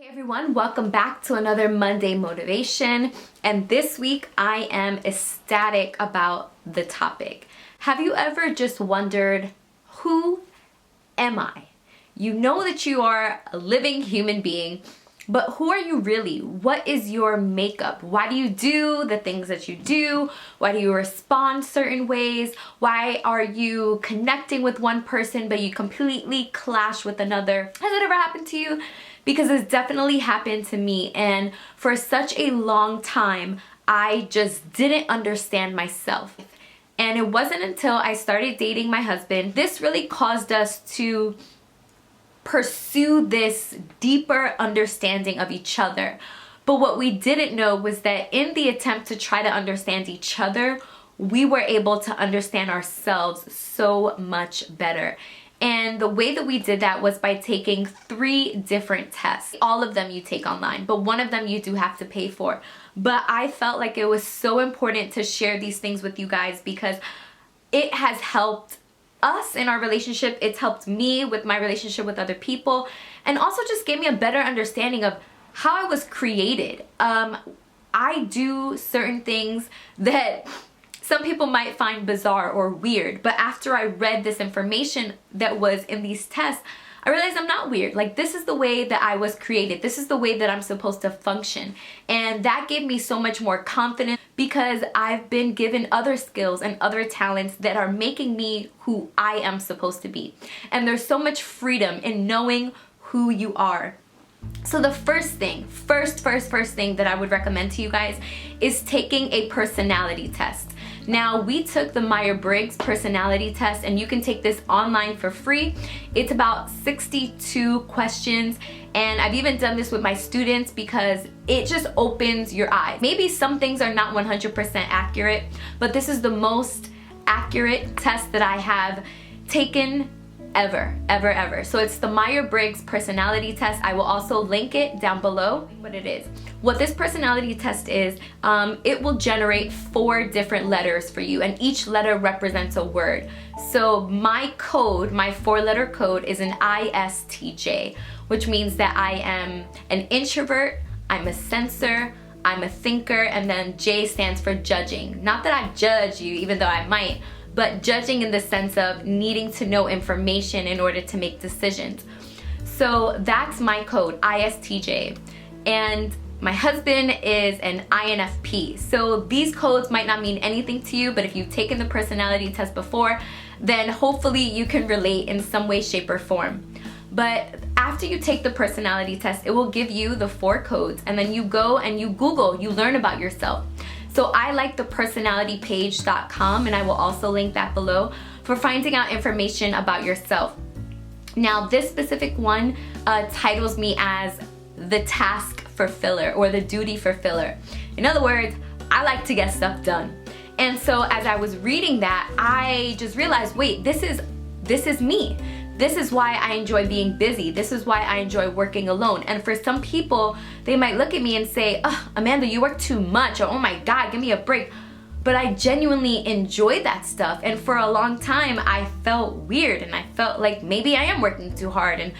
Hey everyone, welcome back to another Monday Motivation, and this week I am ecstatic about the topic. Have you ever just wondered, who am I? You know that you are a living human being, but who are you really? What is your makeup? Why do you do the things that you do? Why do you respond certain ways? Why are you connecting with one person but you completely clash with another? Has it ever happened to you? Because it's definitely happened to me, and for such a long time I just didn't understand myself. And it wasn't until I started dating my husband, this really caused us to pursue this deeper understanding of each other. But what we didn't know was that in the attempt to try to understand each other, we were able to understand ourselves so much better. And the way that we did that was by taking 3 different tests. All of them you take online, but one of them you do have to pay for. But I felt like it was so important to share these things with you guys because it has helped us in our relationship. It's helped me with my relationship with other people, and also just gave me a better understanding of how I was created. I do certain things that some people might find bizarre or weird, but after I read this information that was in these tests, I realized I'm not weird. Like, this is the way that I was created. This is the way that I'm supposed to function. And that gave me so much more confidence because I've been given other skills and other talents that are making me who I am supposed to be. And there's so much freedom in knowing who you are. So the first thing that I would recommend to you guys is taking a personality test. Now, we took the Myers-Briggs personality test, and you can take this online for free. It's about 62 questions, and I've even done this with my students because it just opens your eyes. Maybe some things are not 100% accurate, but this is the most accurate test that I have taken ever. So it's the Myers-Briggs personality test. I will also link it down below what it is. What this personality test is, it will generate 4 different letters for you, and each letter represents a word. So my code, my 4-letter code, is an ISTJ, which means that I am an introvert, I'm a sensor, I'm a thinker, and then J stands for judging. Not that I judge you, even though I might, but judging in the sense of needing to know information in order to make decisions. So that's my code, ISTJ. And my husband is an INFP. So these codes might not mean anything to you, but if you've taken the personality test before, then hopefully you can relate in some way, shape, or form. But after you take the personality test, it will give you the 4 codes, and then you go and you Google, you learn about yourself. So I like the personalitypage.com, and I will also link that below for finding out information about yourself. Now, this specific one titles me as the task fulfiller or the duty fulfiller. In other words, I like to get stuff done. And so as I was reading that, I just realized, wait, this is me. This is why I enjoy being busy. This is why I enjoy working alone. And for some people, they might look at me and say, oh, Amanda, you work too much, or oh my God, give me a break. But I genuinely enjoy that stuff. And for a long time, I felt weird, and I felt like maybe I am working too hard.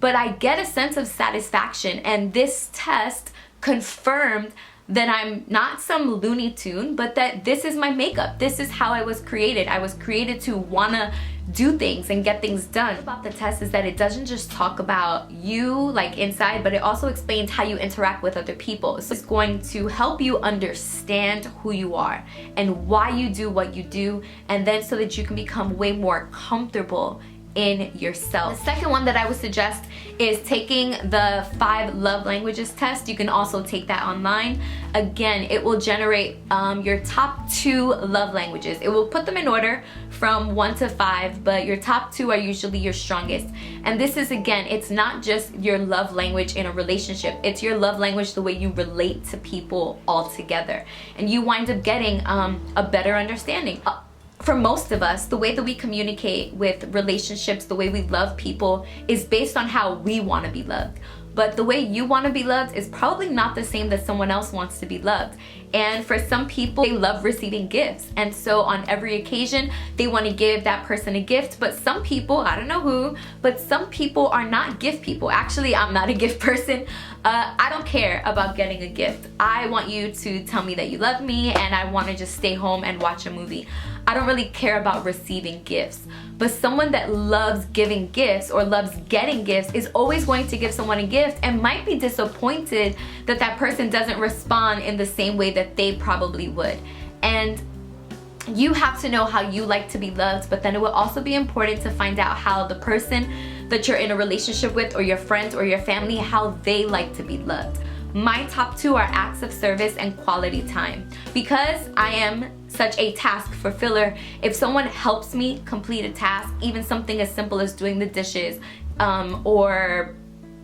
But I get a sense of satisfaction, and this test confirmed that I'm not some Looney Tune, but that this is my makeup. This is how I was created. I was created to wanna do things and get things done. About the test is that it doesn't just talk about you like inside, but it also explains how you interact with other people. So it's going to help you understand who you are and why you do what you do, and then so that you can become way more comfortable in yourself. The second one that I would suggest is taking the 5 love languages test. You can also take that online. Again, it will generate your top 2 love languages. It will put them in order from 1 to 5, but your top 2 are usually your strongest. And this is, again, it's not just your love language in a relationship. It's your love language the way you relate to people altogether. And you wind up getting a better understanding. For most of us, the way that we communicate with relationships, the way we love people, is based on how we want to be loved. But the way you want to be loved is probably not the same that someone else wants to be loved. And for some people, they love receiving gifts. And so on every occasion, they want to give that person a gift. But some people, I don't know who, but some people are not gift people. Actually, I'm not a gift person. I don't care about getting a gift. I want you to tell me that you love me and I want to just stay home and watch a movie. I don't really care about receiving gifts. But someone that loves giving gifts or loves getting gifts is always going to give someone a gift and might be disappointed that that person doesn't respond in the same way that they probably would. And you have to know how you like to be loved, but then it will also be important to find out how the person that you're in a relationship with, or your friends or your family, how they like to be loved. My top two are acts of service and quality time. Because I am such a task fulfiller, if someone helps me complete a task, even something as simple as doing the dishes, or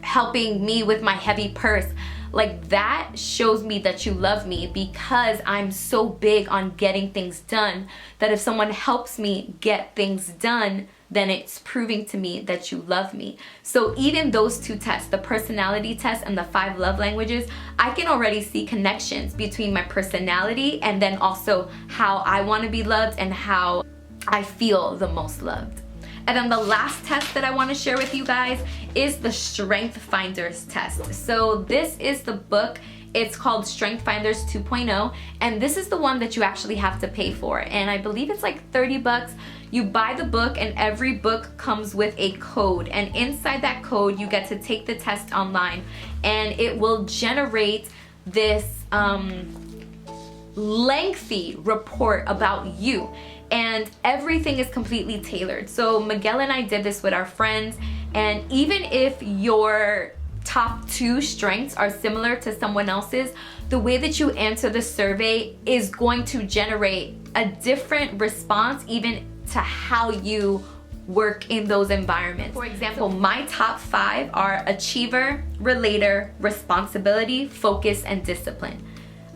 helping me with my heavy purse, like that shows me that you love me, because I'm so big on getting things done that if someone helps me get things done, then it's proving to me that you love me. So even those two tests, the personality test and the 5 love languages, I can already see connections between my personality and then also how I want to be loved and how I feel the most loved. And then the last test that I want to share with you guys is the Strength Finders test. So this is the book. It's called Strength Finders 2.0, and this is the one that you actually have to pay for. And I believe it's like 30 bucks. You buy the book and every book comes with a code, and inside that code you get to take the test online, and it will generate this lengthy report about you. And everything is completely tailored. So Miguel and I did this with our friends, and even if your top 2 strengths are similar to someone else's, the way that you answer the survey is going to generate a different response even to how you work in those environments. For example, my top 5 are achiever, relator, responsibility, focus, and discipline.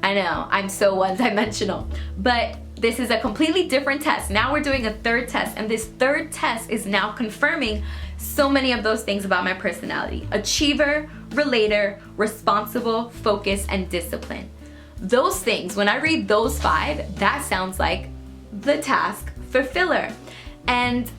I know, I'm so one-dimensional, but this is a completely different test. Now we're doing a third test, and this third test is now confirming so many of those things about my personality. Achiever, relator, responsible, focus, and discipline. Those things, when I read those 5, that sounds like the task fulfiller. And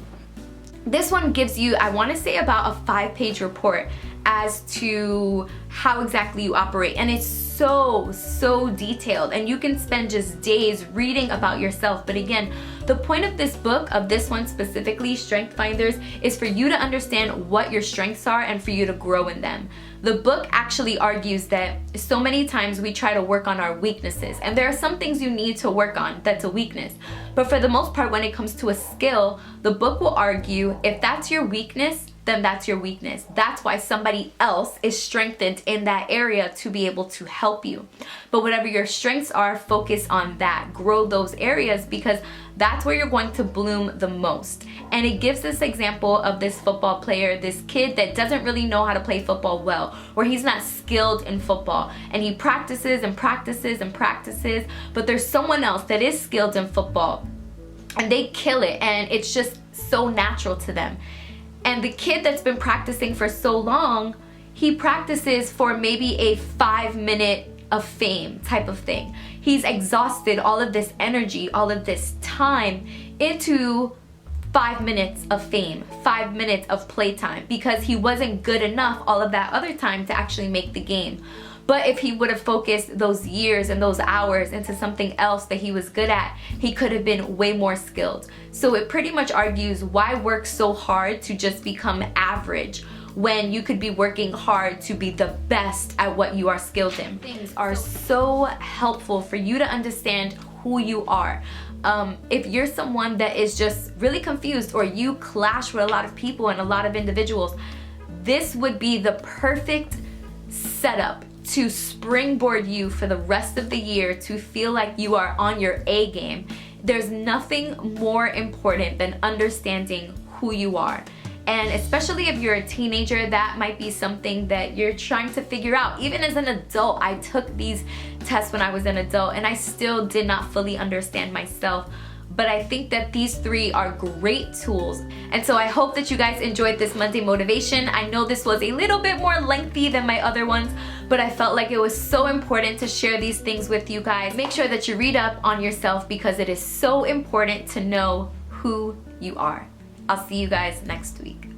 this one gives you, I want to say, about a 5-page report as to how exactly you operate, and it's so detailed, and you can spend just days reading about yourself. But again, the point of this book, of this one specifically, Strength Finders, is for you to understand what your strengths are and for you to grow in them. The book actually argues that so many times we try to work on our weaknesses, and there are some things you need to work on that's a weakness, but for the most part, when it comes to a skill, the book will argue if that's your weakness, then that's your weakness. That's why somebody else is strengthened in that area to be able to help you. But whatever your strengths are, focus on that. Grow those areas, because that's where you're going to bloom the most. And it gives this example of this football player, this kid that doesn't really know how to play football well, or he's not skilled in football, and he practices and practices and practices, but there's someone else that is skilled in football and they kill it, and it's just so natural to them. And the kid that's been practicing for so long, he practices for maybe a 5-minute of fame type of thing. He's exhausted all of this energy, all of this time into 5 minutes of fame, 5 minutes of playtime, because he wasn't good enough all of that other time to actually make the game. But if he would have focused those years and those hours into something else that he was good at, he could have been way more skilled. So it pretty much argues, why work so hard to just become average when you could be working hard to be the best at what you are skilled in? Things are so helpful for you to understand who you are. If you're someone that is just really confused, or you clash with a lot of people and a lot of individuals, this would be the perfect setup to springboard you for the rest of the year to feel like you are on your A game. There's nothing more important than understanding who you are. And especially if you're a teenager, that might be something that you're trying to figure out. Even as an adult, I took these tests when I was an adult, and I still did not fully understand myself. But I think that these 3 are great tools. And so I hope that you guys enjoyed this Monday motivation. I know this was a little bit more lengthy than my other ones, but I felt like it was so important to share these things with you guys. Make sure that you read up on yourself, because it is so important to know who you are. I'll see you guys next week.